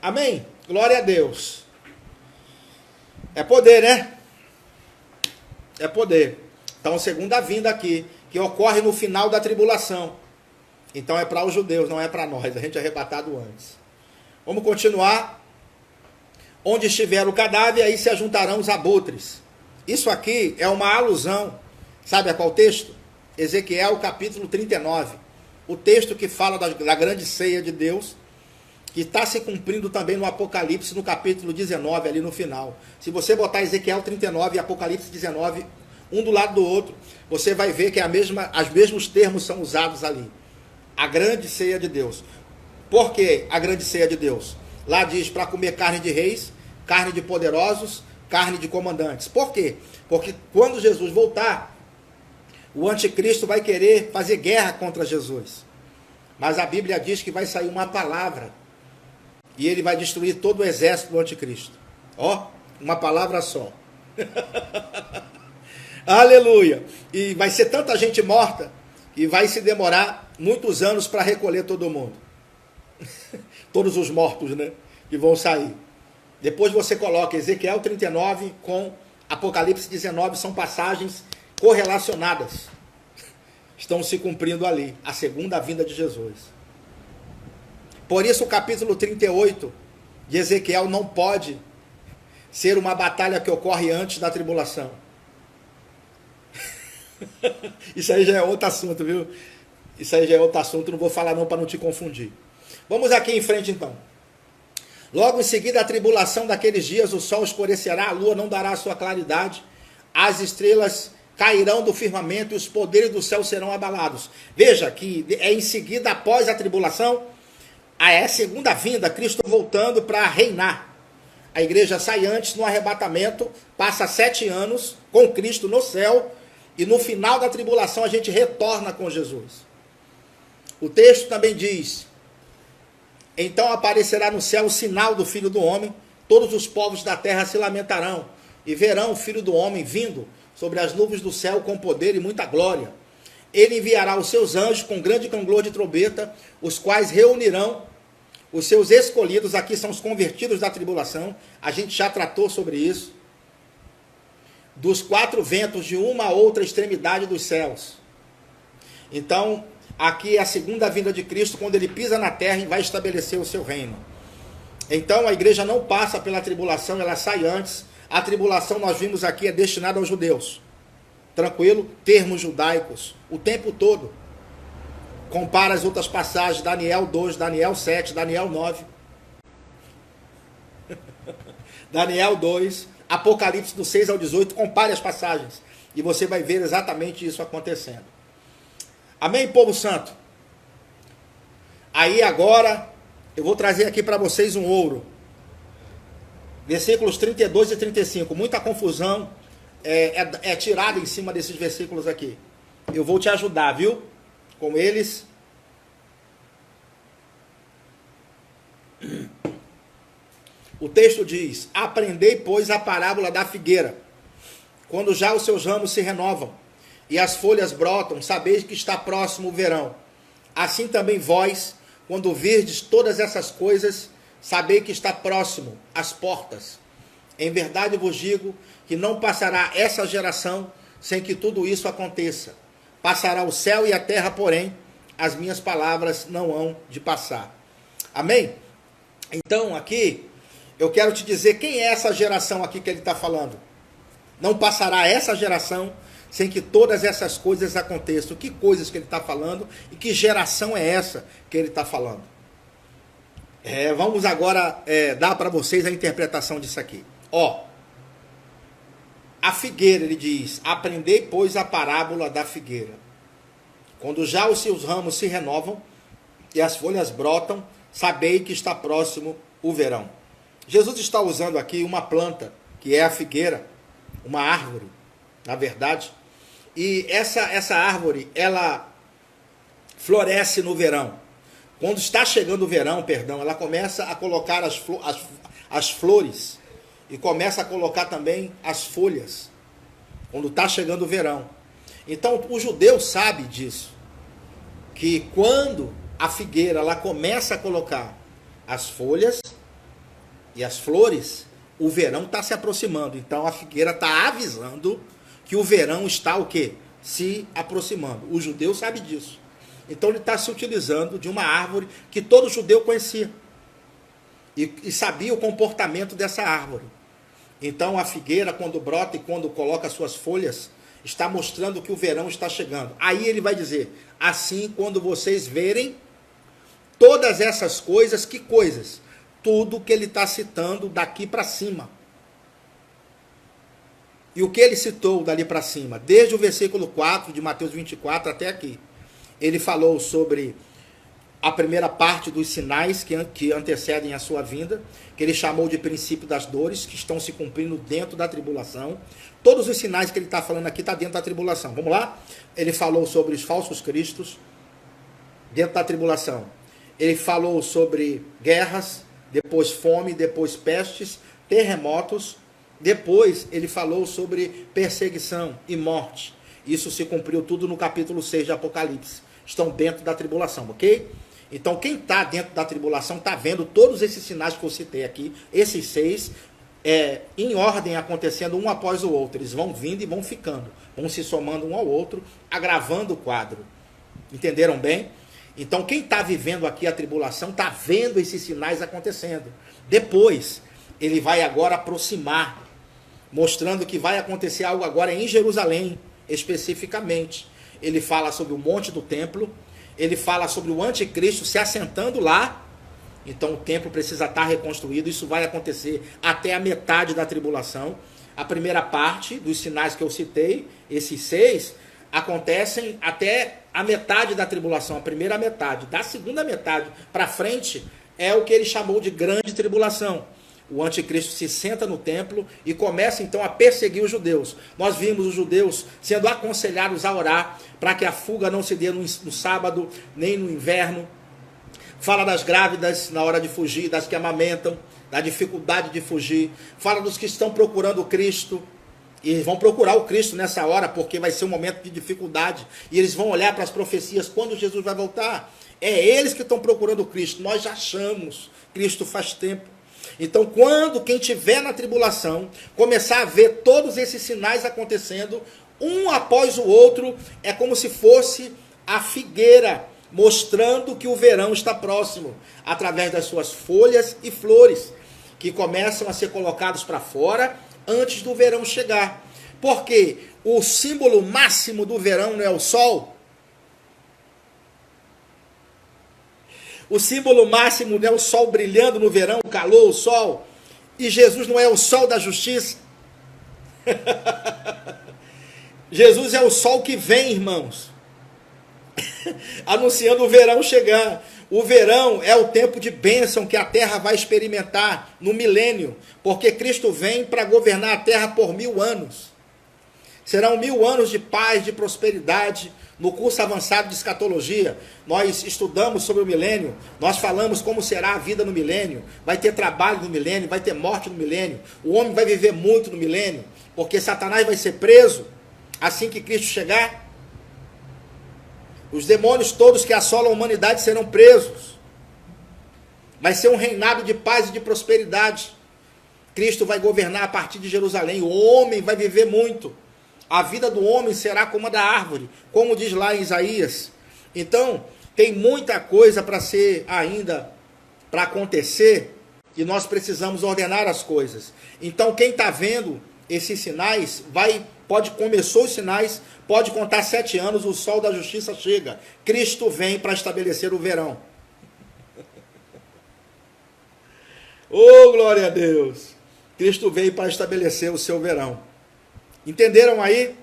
Amém? Glória a Deus. É poder, né? É poder. Então, segunda vinda aqui, que ocorre no final da tribulação. Então é para os judeus, não é para nós. A gente é arrebatado antes. Vamos continuar. Onde estiver o cadáver, aí se ajuntarão os abutres. Isso aqui é uma alusão. Sabe a qual texto? Ezequiel capítulo 39. O texto que fala da grande ceia de Deus, que está se cumprindo também no Apocalipse, no capítulo 19, ali no final. Se você botar Ezequiel 39 e Apocalipse 19, um do lado do outro, você vai ver que os mesmos termos são usados ali. A grande ceia de Deus. Por que a grande ceia de Deus? Lá diz para comer carne de reis, carne de poderosos, carne de comandantes. Por quê? Porque quando Jesus voltar, o anticristo vai querer fazer guerra contra Jesus. Mas a Bíblia diz que vai sair uma palavra e ele vai destruir todo o exército do anticristo. Ó, uma palavra só. Aleluia! E vai ser tanta gente morta que vai se demorar muitos anos para recolher todo mundo. Todos os mortos, né? Que vão sair. Depois você coloca Ezequiel 39 com Apocalipse 19, são passagens correlacionadas. Estão se cumprindo ali, a segunda vinda de Jesus. Por isso o capítulo 38 de Ezequiel não pode ser uma batalha que ocorre antes da tribulação. Isso aí já é outro assunto, viu? Isso aí já é outro assunto, não vou falar não para não te confundir. Vamos aqui em frente então. Logo em seguida a tribulação daqueles dias, o sol escurecerá, a lua não dará a sua claridade, as estrelas cairão do firmamento e os poderes do céu serão abalados. Veja que é em seguida, após a tribulação, é a segunda vinda, Cristo voltando para reinar. A igreja sai antes no arrebatamento, passa 7 anos com Cristo no céu, e no final da tribulação a gente retorna com Jesus. O texto também diz: então aparecerá no céu o sinal do Filho do Homem, todos os povos da terra se lamentarão, e verão o Filho do Homem vindo sobre as nuvens do céu com poder e muita glória. Ele enviará os seus anjos com grande clangor de trombeta, os quais reunirão os seus escolhidos. Aqui são os convertidos da tribulação, a gente já tratou sobre isso, dos 4 ventos de uma a outra extremidade dos céus. Então, aqui é a segunda vinda de Cristo, quando ele pisa na terra e vai estabelecer o seu reino. Então, a igreja não passa pela tribulação, ela sai antes. A tribulação, nós vimos aqui, é destinada aos judeus. Tranquilo? Termos judaicos, o tempo todo. Compara as outras passagens, Daniel 2, Daniel 7, Daniel 9. Daniel 2, Apocalipse do 6 ao 18, compare as passagens. E você vai ver exatamente isso acontecendo. Amém, povo santo? Aí agora, eu vou trazer aqui para vocês um ouro. Versículos 32 e 35. Muita confusão é tirada em cima desses versículos aqui. Eu vou te ajudar, viu? Com eles. O texto diz: aprendei, pois, a parábola da figueira. Quando já os seus ramos se renovam e as folhas brotam, sabeis que está próximo o verão. Assim também vós, quando virdes todas essas coisas, sabei que está próximo às portas. Em verdade vos digo que não passará essa geração sem que tudo isso aconteça. Passará o céu e a terra, porém, as minhas palavras não hão de passar. Amém? Então, aqui, eu quero te dizer quem é essa geração aqui que ele está falando. Não passará essa geração sem que todas essas coisas aconteçam. Que coisas que ele está falando e que geração é essa que ele está falando? Vamos agora dar para vocês a interpretação disso aqui. A figueira, ele diz: aprendei, pois, a parábola da figueira. Quando já os seus ramos se renovam e as folhas brotam, sabei que está próximo o verão. Jesus está usando aqui uma planta, que é a figueira, uma árvore, na verdade. E essa árvore, ela floresce no verão. Quando está chegando o verão, ela começa a colocar as flores e começa a colocar também as folhas, quando está chegando o verão. Então, o judeu sabe disso, que quando a figueira ela começa a colocar as folhas, e as flores, o verão está se aproximando. Então a figueira está avisando que o verão está o quê? Se aproximando. O judeu sabe disso. Então ele está se utilizando de uma árvore que todo judeu conhecia. E sabia o comportamento dessa árvore. Então a figueira, quando brota e quando coloca suas folhas, está mostrando que o verão está chegando. Aí ele vai dizer, assim quando vocês verem todas essas coisas, que coisas? Tudo que ele está citando daqui para cima. E o que ele citou dali para cima? Desde o versículo 4 de Mateus 24 até aqui. Ele falou sobre a primeira parte dos sinais que antecedem a sua vinda, que ele chamou de princípio das dores, que estão se cumprindo dentro da tribulação. Todos os sinais que ele está falando aqui estão dentro da tribulação. Vamos lá? Ele falou sobre os falsos cristos dentro da tribulação. Ele falou sobre guerras, depois fome, depois pestes, terremotos. Depois ele falou sobre perseguição e morte. Isso se cumpriu tudo no capítulo 6 de Apocalipse. Estão dentro da tribulação, ok? Então quem está dentro da tribulação está vendo todos esses sinais que eu citei aqui, esses 6, em ordem acontecendo um após o outro. Eles vão vindo e vão ficando, vão se somando um ao outro, agravando o quadro. Entenderam bem? Então quem está vivendo aqui a tribulação está vendo esses sinais acontecendo. Depois ele vai agora aproximar, mostrando que vai acontecer algo agora em Jerusalém, especificamente. Ele fala sobre o monte do templo, ele fala sobre o anticristo se assentando lá. Então o templo precisa estar reconstruído, isso vai acontecer até a metade da tribulação. A primeira parte dos sinais que eu citei, esses 6, acontecem até a metade da tribulação, a primeira metade. Da segunda metade para frente é o que ele chamou de grande tribulação. O anticristo se senta no templo e começa então a perseguir os judeus. Nós vimos os judeus sendo aconselhados a orar para que a fuga não se dê no sábado, nem no inverno. Fala das grávidas na hora de fugir, das que amamentam, da dificuldade de fugir. Fala dos que estão procurando o Cristo. E vão procurar o Cristo nessa hora, porque vai ser um momento de dificuldade. E eles vão olhar para as profecias, quando Jesus vai voltar. É eles que estão procurando o Cristo. Nós já achamos Cristo faz tempo. Então, quando quem estiver na tribulação começar a ver todos esses sinais acontecendo, um após o outro, é como se fosse a figueira, mostrando que o verão está próximo, através das suas folhas e flores, que começam a ser colocados para fora antes do verão chegar. Porque o símbolo máximo do verão não é o sol? O símbolo máximo não é o sol brilhando no verão, o calor, o sol. E Jesus não é o sol da justiça. Jesus é o sol que vem, irmãos. Anunciando o verão chegar. O verão é o tempo de bênção que a terra vai experimentar no milênio. Porque Cristo vem para governar a terra por 1000 anos. Serão 1000 anos de paz, de prosperidade. No curso avançado de escatologia, nós estudamos sobre o milênio, nós falamos como será a vida no milênio, vai ter trabalho no milênio, vai ter morte no milênio, o homem vai viver muito no milênio, porque Satanás vai ser preso assim que Cristo chegar. Os demônios todos que assolam a humanidade serão presos. Vai ser um reinado de paz e de prosperidade. Cristo vai governar a partir de Jerusalém, o homem vai viver muito. A vida do homem será como a da árvore, como diz lá em Isaías. Então, tem muita coisa para ser ainda, para acontecer, e nós precisamos ordenar as coisas. Então, quem está vendo esses sinais, começou os sinais, pode contar 7 anos, o sol da justiça chega. Cristo vem para estabelecer o verão. Oh, glória a Deus! Cristo veio para estabelecer o seu verão. Entenderam aí?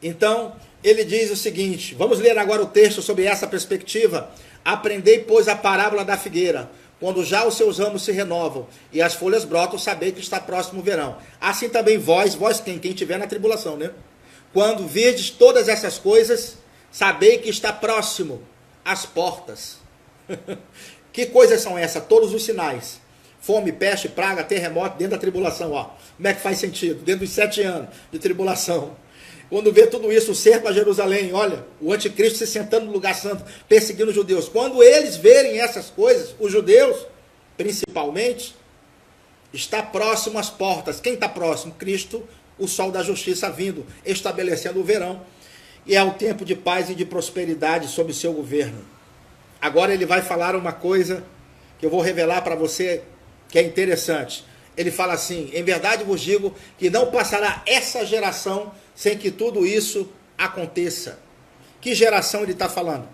Então, ele diz o seguinte, vamos ler agora o texto sobre essa perspectiva. Aprendei, pois, a parábola da figueira. Quando já os seus ramos se renovam e as folhas brotam, sabei que está próximo o verão. Assim também vós quem estiver na tribulação, né? Quando virdes todas essas coisas, sabei que está próximo as portas. Que coisas são essas? Todos os sinais. Fome, peste, praga, terremoto, dentro da tribulação, ó. Como é que faz sentido? Dentro dos 7 anos de tribulação. Quando vê tudo isso, o cerco a Jerusalém, olha, o anticristo se sentando no lugar santo, perseguindo os judeus. Quando eles verem essas coisas, os judeus, principalmente, Está próximo às portas. Quem está próximo? Cristo, o sol da justiça vindo, estabelecendo o verão. E é o tempo de paz e de prosperidade sob o seu governo. Agora ele vai falar uma coisa que eu vou revelar para você que é interessante. Ele fala assim: em verdade vos digo que não passará essa geração sem que tudo isso aconteça. Que geração ele está falando?